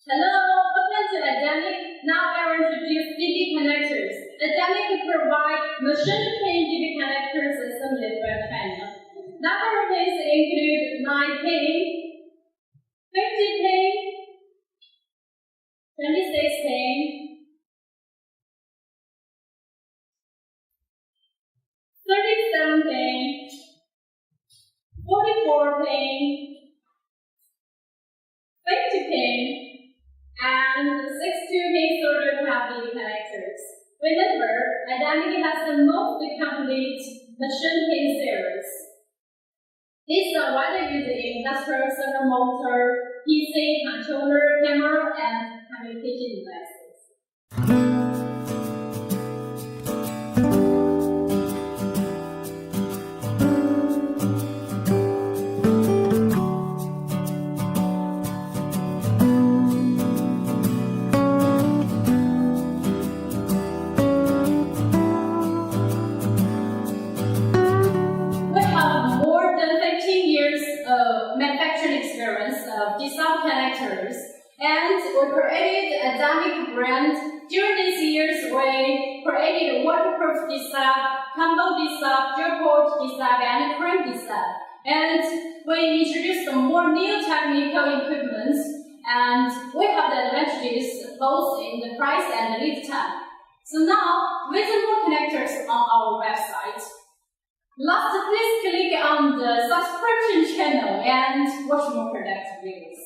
Hello, welcome to ADAMIC. Now I will introduce DB connectors. ADAMIC provides machine pin DB connectors assembly for China. Number of pins include 9 pin, 50 pin, 26 pin, 37 pin, 44 pin, 50 pin, and 62-pin solder DB connectors. Remember, ADAMIC has the most complete machine pin series. These are widely used in industrial servo motor, PC, controller, camera, and communication devices. Manufacturing experience of dissolved connectors, and we created ADAMIC brand. During these years, we created waterproof dissolve, combo dissolve, dual-port dissolve, and cream dissolve. And we introduced some more new technical equipment, and we have the advantages both in the price and the lead time. So now, visit more connectors on our website. Last, please click on the subscription channel and watch more product videos.